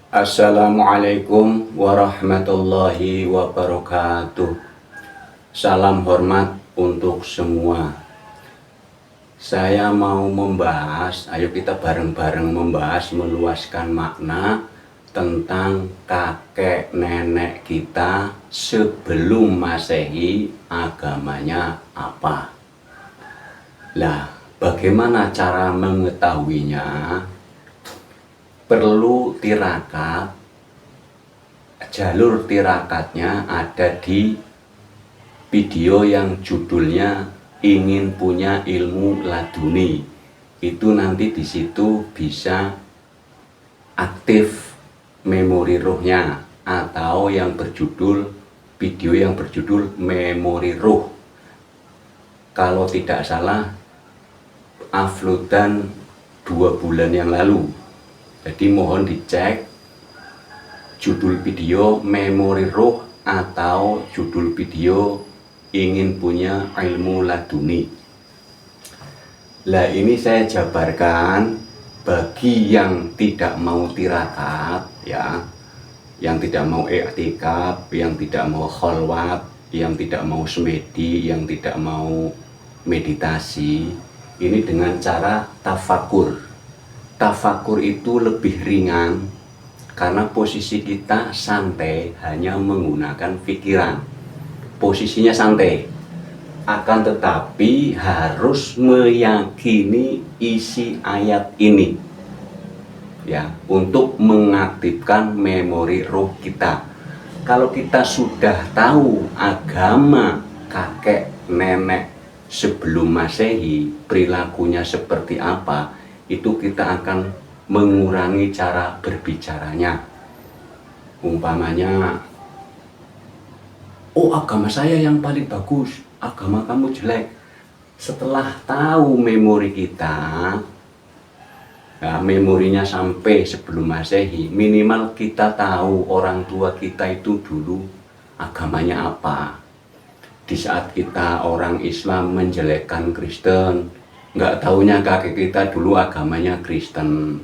Assalamualaikum warahmatullahi wabarakatuh. Salam hormat untuk semua. Saya mau membahas, ayo kita bareng-bareng membahas, meluaskan makna tentang kakek nenek kita sebelum Masehi agamanya apa. Lah, bagaimana cara mengetahuinya? Perlu tirakat. Jalur tirakatnya ada di video yang judulnya ingin punya ilmu laduni. Itu nanti di situ bisa aktif memori ruhnya, atau yang berjudul video yang berjudul memori ruh. Kalau tidak salah uploadan 2 bulan yang lalu. Jadi mohon dicek judul video memori ruh atau judul video ingin punya ilmu laduni. Lah ini saya jabarkan bagi yang tidak mau tirakat ya, yang tidak mau i'tikaf, yang tidak mau kholwat, yang tidak mau semedi, yang tidak mau meditasi, ini dengan cara tafakur. Tafakur itu lebih ringan karena posisi kita santai, hanya menggunakan pikiran. Posisinya santai, akan tetapi harus meyakini isi ayat ini ya, untuk mengaktifkan memori roh kita. Kalau kita sudah tahu agama kakek nenek sebelum Masehi, perilakunya seperti apa, itu kita akan mengurangi cara berbicaranya. Umpamanya, oh agama saya yang paling bagus, agama kamu jelek. Setelah tahu memori kita, ya, memorinya sampai sebelum Masehi, minimal kita tahu orang tua kita itu dulu agamanya apa. Di saat kita orang Islam menjelekkan Kristen, nggak taunya kakek kita dulu agamanya Kristen.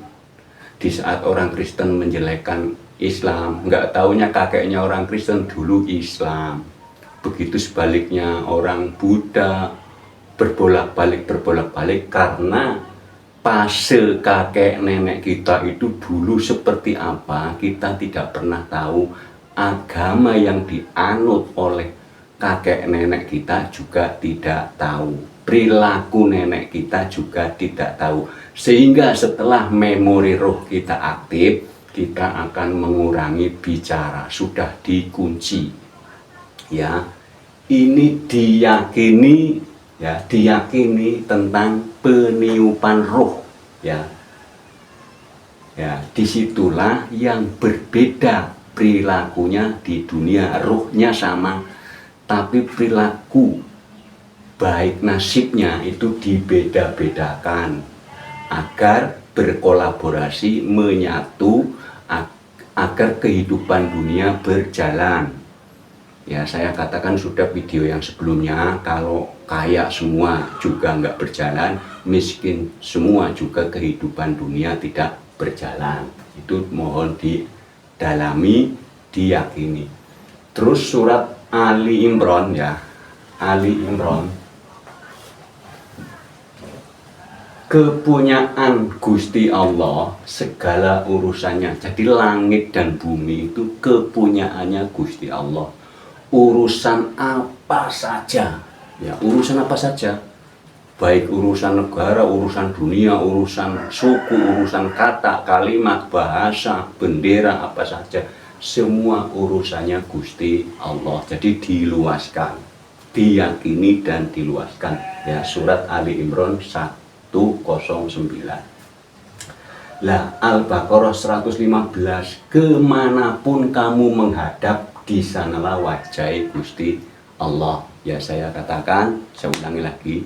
Di saat orang Kristen menjelekkan Islam, nggak taunya kakeknya orang Kristen dulu Islam. Begitu sebaliknya, orang Buddha berbolak-balik karena fase kakek nenek kita itu dulu seperti apa, kita tidak pernah tahu. Agama yang dianut oleh kakek nenek kita juga tidak tahu, perilaku nenek kita juga tidak tahu. Sehingga setelah memori roh kita aktif, kita akan mengurangi bicara, sudah dikunci ya. Ini diyakini ya, diyakini tentang peniupan roh ya. Ya, disitulah yang berbeda perilakunya di dunia. Rohnya sama, tapi perilaku baik nasibnya itu dibeda-bedakan agar berkolaborasi, menyatu, agar kehidupan dunia berjalan. Ya, saya katakan sudah video yang sebelumnya, kalau kaya semua juga nggak berjalan, miskin semua juga kehidupan dunia tidak berjalan. Itu mohon didalami, diyakini. Terus surat Ali Imran ya, Ali Imran, kepunyaan Gusti Allah segala urusannya. Jadi langit dan bumi itu kepunyaannya Gusti Allah. Urusan apa saja ya, urusan apa saja, baik urusan negara, urusan dunia, urusan suku, urusan kata, kalimat, bahasa, bendera, apa saja, semua urusannya Gusti Allah. Jadi diluaskan, diyakini dan diluaskan ya. Surat Ali Imran 109. Lah, Al-Baqarah 115, kemanapun kamu menghadap, di sanalah wajah Gusti Allah. Ya, saya katakan, saya ulangi lagi,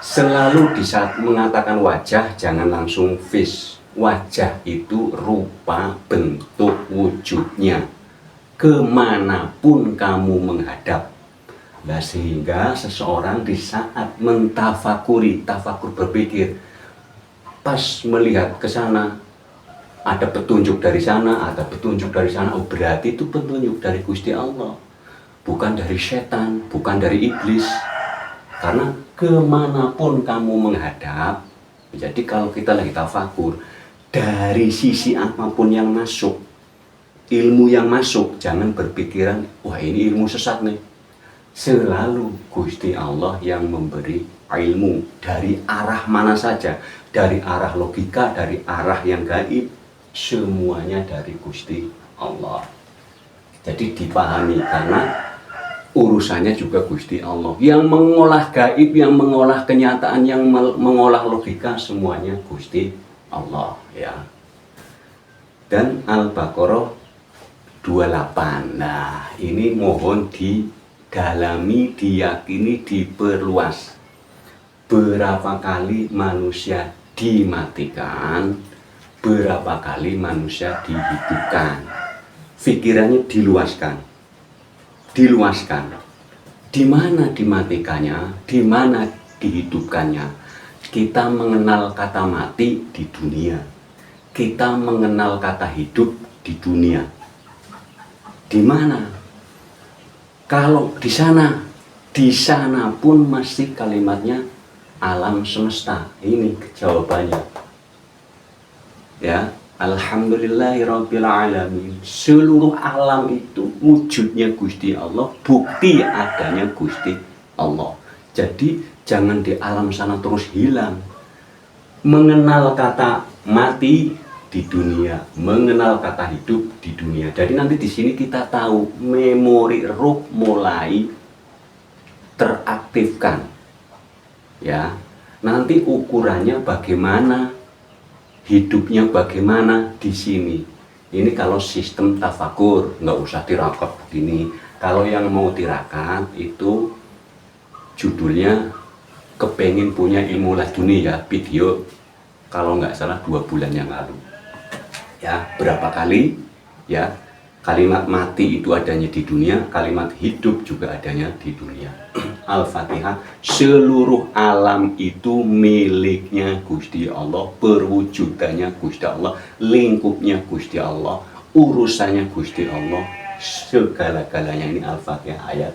selalu di saat mengatakan wajah jangan langsung face. Wajah itu rupa bentuk wujudnya, kemanapun kamu menghadap. Nah, sehingga seseorang di saat mentafakuri, tafakur berpikir, pas melihat ke sana, Ada petunjuk dari sana, ada petunjuk dari sana. Oh, berarti itu petunjuk dari Gusti Allah, bukan dari setan, bukan dari iblis. Karena kemanapun kamu menghadap, jadi kalau kita lagi tafakur, dari sisi apapun yang masuk, ilmu yang masuk, jangan berpikiran, wah ini ilmu sesat nih. Selalu Gusti Allah yang memberi ilmu dari arah mana saja, dari arah logika, dari arah yang gaib, semuanya dari Gusti Allah. Jadi dipahami, karena urusannya juga Gusti Allah yang mengolah gaib, yang mengolah kenyataan, yang mengolah logika, semuanya Gusti Allah ya. Dan Al-Baqarah 28. Nah, ini mohon didalami, diyakini, diperluas. Berapa kali manusia dimatikan, berapa kali manusia dihidupkan. Pikirannya diluaskan. Di mana dimatikannya, di mana dihidupkannya. Kita mengenal kata mati di dunia, kita mengenal kata hidup di dunia. Di mana? Kalau di sana pun masih kalimatnya alam semesta. Ini jawabannya. Ya. Alhamdulillahirabbil alamin. Seluruh alam itu wujudnya Gusti Allah, bukti adanya Gusti Allah. Jadi jangan di alam sana terus hilang. Mengenal kata mati di dunia, mengenal kata hidup di dunia. Jadi nanti di sini kita tahu memori ruh mulai teraktifkan. Ya. Nanti ukurannya bagaimana, hidupnya bagaimana di sini. Ini kalau sistem tafakur, nggak usah tirakat begini. Kalau yang mau tirakat itu judulnya kepengen punya ilmu laduni ya, video kalau nggak salah 2 bulan yang lalu. Ya, berapa kali ya kalimat mati itu adanya di dunia, kalimat hidup juga adanya di dunia. Al-Fatihah. Seluruh alam itu miliknya Gusti Allah, perwujudannya Gusti Allah, lingkupnya Gusti Allah, urusannya Gusti Allah, segala-galanya. Ini Al-Fatihah ayat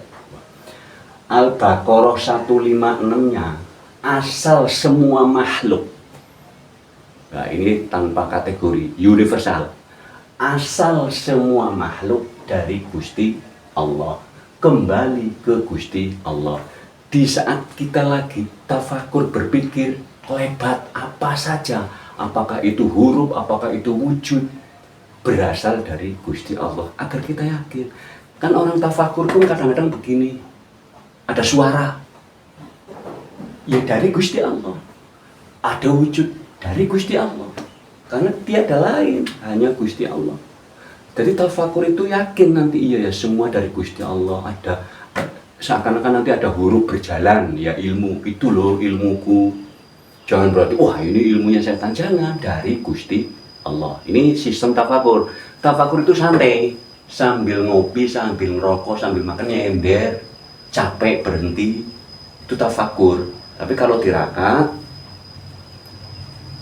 2. Al-Baqarah 156-nya asal semua makhluk. Nah, ini tanpa kategori, universal. Asal semua makhluk dari Gusti Allah, kembali ke Gusti Allah. Di saat kita lagi tafakur, berpikir lebat apa saja, apakah itu huruf, apakah itu wujud, berasal dari Gusti Allah, agar kita yakin. Kan orang tafakur pun kadang-kadang begini, ada suara ya dari Gusti Allah, ada wujud dari Gusti Allah, karena tiada lain, hanya Gusti Allah. Jadi tafakur itu yakin nanti iya ya semua dari Gusti Allah. Ada seakan-akan nanti ada huruf berjalan ya, ilmu itu loh ilmuku. Jangan berarti wah ini ilmunya setan, jangan, dari Gusti Allah. Ini sistem tafakur. Tafakur itu santai, sambil ngopi, sambil ngerokok, sambil makan nyender, capek berhenti, itu tafakur. Tapi kalau tirakat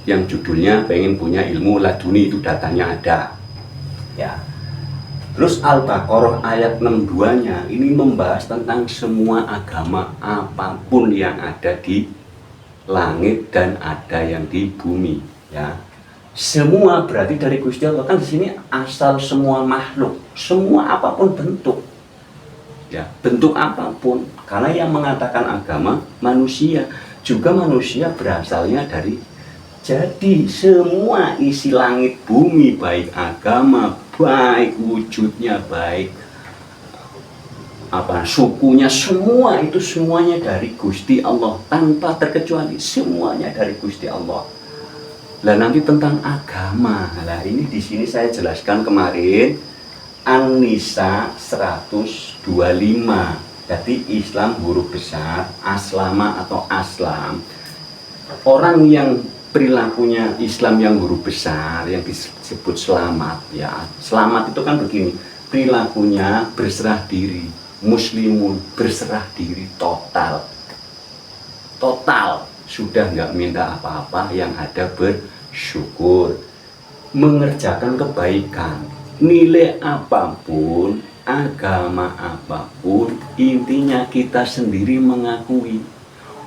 yang judulnya pengen punya ilmu laduni, itu datanya ada ya. Terus Al-Baqarah ayat 62-nya ini membahas tentang semua agama apapun yang ada di langit dan ada yang di bumi ya. Semua berarti dari Gusti Allah. Kan di sini asal semua makhluk, semua apapun bentuk. Ya, bentuk apapun. Karena yang mengatakan agama manusia, juga manusia berasalnya dari. Jadi semua isi langit bumi, baik agama, baik wujudnya, baik sukunya, semua itu semuanya dari Gusti Allah, tanpa terkecuali, semuanya dari Gusti Allah. Lah nanti tentang agama, lah ini di sini saya jelaskan kemarin An-Nisa 125. Jadi Islam huruf besar, aslama atau aslam. Orang yang perilakunya Islam yang huruf besar, yang disebut selamat ya. Selamat itu kan begini, perilakunya berserah diri, muslimun berserah diri total, sudah nggak minta apa-apa, yang ada bersyukur. mengerjakan kebaikan. Nilai apapun, agama apapun, intinya kita sendiri mengakui.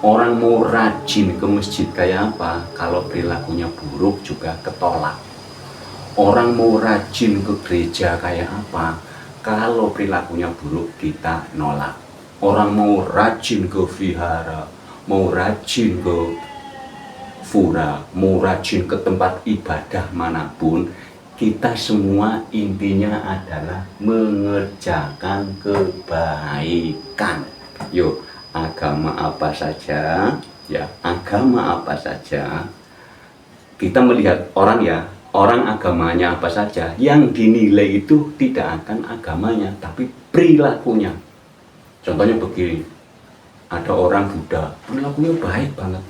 Orang mau rajin ke masjid kayak apa, kalau perilakunya buruk juga ketolak. Orang mau rajin ke gereja kayak apa, kalau perilakunya buruk kita nolak. Orang mau rajin ke vihara, mau rajin ke pura, mau rajin ke tempat ibadah manapun, kita semua intinya adalah mengerjakan kebaikan. Yuk, agama apa saja, ya, agama apa saja. Kita melihat orang, ya, orang agamanya apa saja, yang dinilai itu tidak akan agamanya, tapi perilakunya. Contohnya begini, ada orang Buddha, perilakunya baik banget.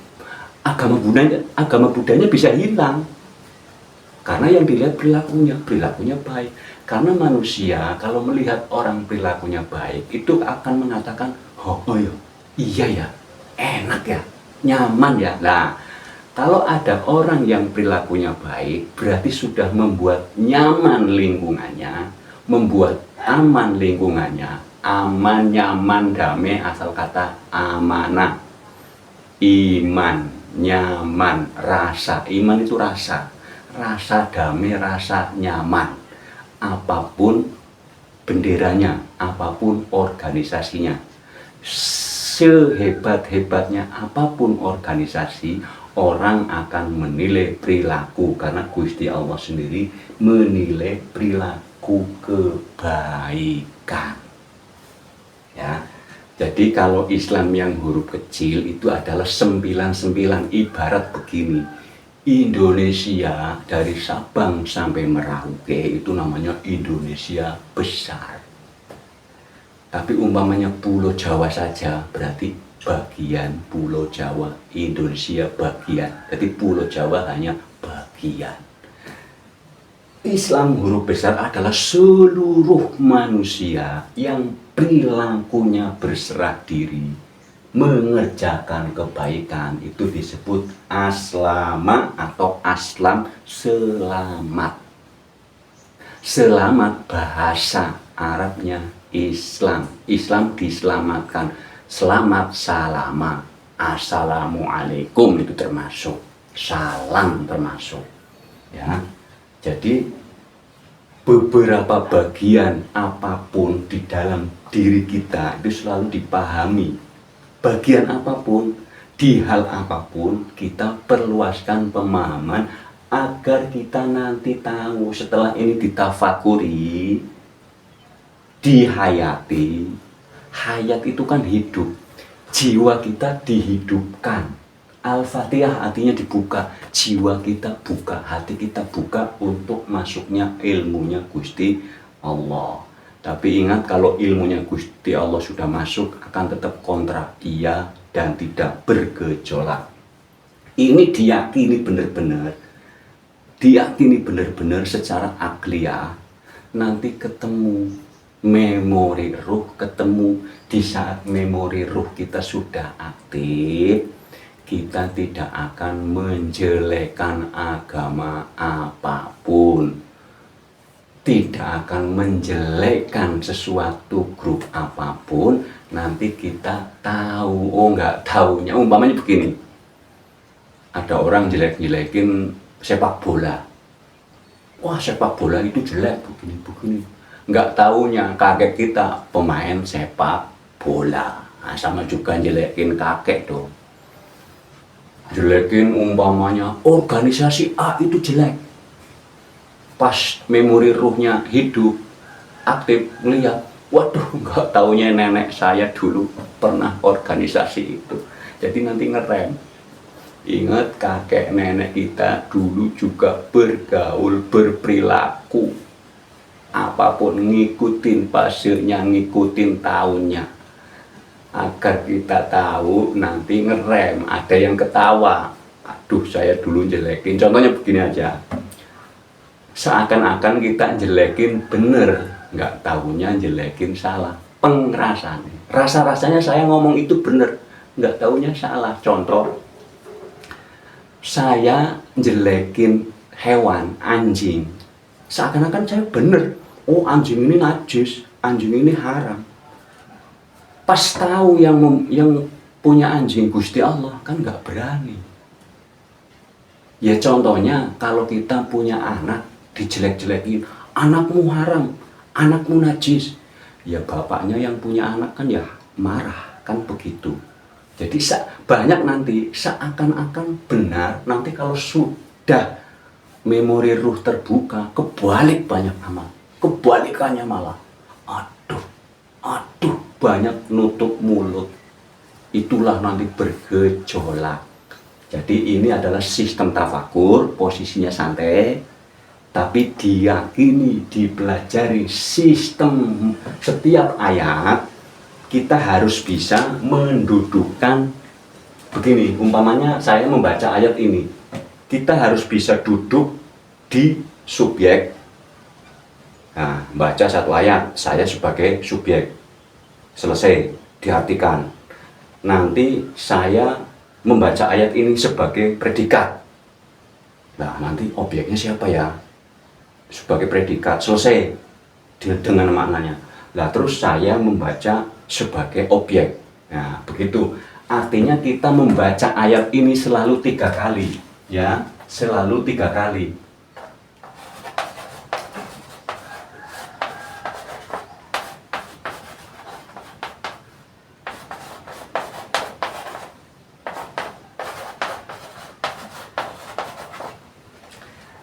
Agama Budanya bisa hilang karena yang dilihat perilakunya baik. Karena manusia kalau melihat orang perilakunya baik itu akan mengatakan, oh ya, iya ya, enak ya, nyaman ya. Nah, kalau ada orang yang perilakunya baik, berarti sudah membuat nyaman lingkungannya, membuat aman lingkungannya, aman, nyaman, damai, asal kata amanah, iman, nyaman, rasa. Iman itu rasa damai, rasa nyaman. Apapun benderanya, apapun organisasinya, sehebat-hebatnya apapun organisasi, orang akan menilai perilaku, karena Gusti Allah sendiri menilai perilaku kebaikan. Ya. Jadi kalau Islam yang huruf kecil itu adalah 99, ibarat begini. Indonesia dari Sabang sampai Merauke itu namanya Indonesia besar. Tapi umpamanya Pulau Jawa saja berarti bagian Pulau Jawa, Indonesia bagian. Jadi Pulau Jawa hanya bagian. Islam huruf besar adalah seluruh manusia yang perilakunya berserah diri, mengerjakan kebaikan, itu disebut aslama atau aslam, selamat. Selamat bahasa Arabnya Islam. Islam diselamatkan. Selamat, salama, assalamualaikum itu termasuk, salam termasuk. Ya. Jadi beberapa bagian apapun di dalam diri kita itu selalu dipahami. Bagian apapun, di hal apapun, kita perluaskan pemahaman agar kita nanti tahu setelah ini ditafakuri, dihayati. Hayat itu kan hidup, jiwa kita dihidupkan. Al-Fatihah artinya dibuka, jiwa kita buka, hati kita buka untuk masuknya ilmunya Gusti Allah. Tapi ingat, kalau ilmunya Gusti Allah sudah masuk akan tetap kontra, iya dan tidak bergejolak. Ini diyakini benar-benar secara akliyah. Nanti ketemu memori ruh, ketemu di saat memori ruh kita sudah aktif, kita tidak akan menjelekkan agama apapun, tidak akan menjelekkan sesuatu grup apapun. Nanti kita tahu, oh nggak taunya, umpamanya begini, ada orang jelek-jelekin sepak bola, wah sepak bola itu jelek begini, nggak taunya kakek kita pemain sepak bola. Nah, sama juga jelekin kakek dong. Jelekin umpamanya organisasi A itu jelek, pas memori ruhnya hidup aktif melihat, waduh nggak taunya nenek saya dulu pernah organisasi itu. Jadi nanti ngerem, ingat kakek nenek kita dulu juga bergaul, berperilaku apapun, ngikutin fasenya, ngikutin tahunnya, agar kita tahu nanti ngerem. Ada yang ketawa, aduh saya dulu jelekin, contohnya begini aja, seakan-akan kita jelekin bener, nggak tahunya jelekin salah. Pengrasaan, rasa-rasanya saya ngomong itu bener, nggak tahunya salah. Contoh, saya jelekin hewan, anjing, seakan-akan saya bener, oh anjing ini najis, anjing ini haram. Pas tahu yang punya anjing Gusti Allah kan nggak berani. Ya contohnya kalau kita punya anak dijelek-jelekin, anakmu haram, anakmu najis. Ya bapaknya yang punya anak kan ya marah, kan begitu. Jadi banyak nanti seakan-akan benar, nanti kalau sudah memori ruh terbuka, kebalik banyak amal. Kebalikannya malah, aduh, banyak nutup mulut. Itulah nanti bergejolak. Jadi ini adalah sistem tafakur, posisinya santai, tapi diyakini, dipelajari sistem setiap ayat. Kita harus bisa mendudukkan begini, umpamanya saya membaca ayat ini, kita harus bisa duduk di subjek. Nah, baca satu ayat, saya sebagai subjek, selesai, diartikan. Nanti saya membaca ayat ini sebagai predikat. Nah, nanti objeknya siapa ya? Sebagai predikat, selesai dengan maknanya. Nah, terus saya membaca sebagai objek. Nah, begitu. Artinya kita membaca ayat ini selalu 3 kali. Ya, selalu 3 kali.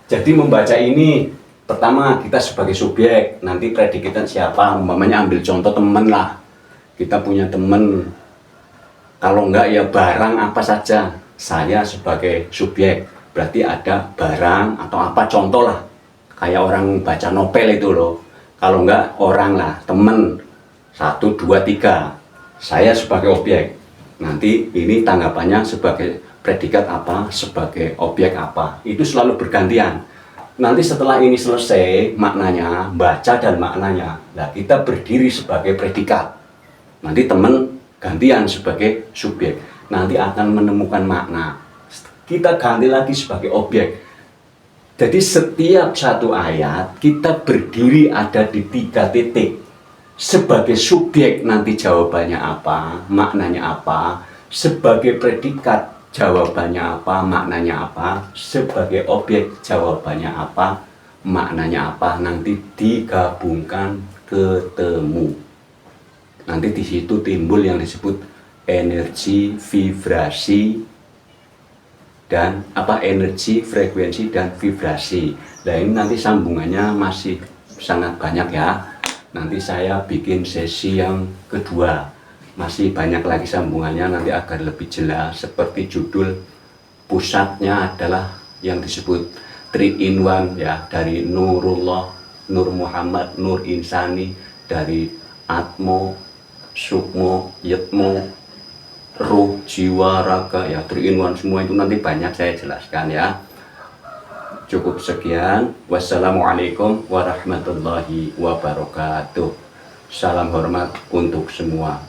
Jadi membaca ini, pertama kita sebagai subjek, nanti predikatnya siapa, umpamanya ambil contoh teman lah. Kita punya teman, kalau enggak ya barang apa saja, saya sebagai subjek, berarti ada barang atau apa, contoh lah. Kayak orang baca novel itu loh, kalau enggak orang lah, teman, 1, 2, 3, saya sebagai objek. Nanti ini tanggapannya sebagai predikat apa, sebagai objek apa, itu selalu bergantian. Nanti setelah ini selesai maknanya, baca dan maknanya, nah kita berdiri sebagai predikat. Nanti teman gantian sebagai subjek, nanti akan menemukan makna, kita ganti lagi sebagai objek. Jadi setiap satu ayat kita berdiri ada di 3 titik. Sebagai subjek nanti jawabannya apa, maknanya apa. Sebagai predikat jawabannya apa, maknanya apa. Sebagai objek jawabannya apa, maknanya apa. Nanti digabungkan ketemu. Nanti di situ timbul yang disebut energi, vibrasi, dan energi, frekuensi, dan vibrasi. Nah ini nanti sambungannya masih sangat banyak ya. Nanti saya bikin sesi yang kedua, masih banyak lagi sambungannya nanti agar lebih jelas. Seperti judul pusatnya adalah yang disebut 3 in 1 ya, dari Nurullah, Nur Muhammad, Nur Insani, dari Atmo, Sukmo, Yatmo, Ruh, Jiwa, Raga ya, 3 in 1 semua itu nanti banyak saya jelaskan ya. Cukup sekian. Wassalamualaikum warahmatullahi wabarakatuh. Salam hormat untuk semua.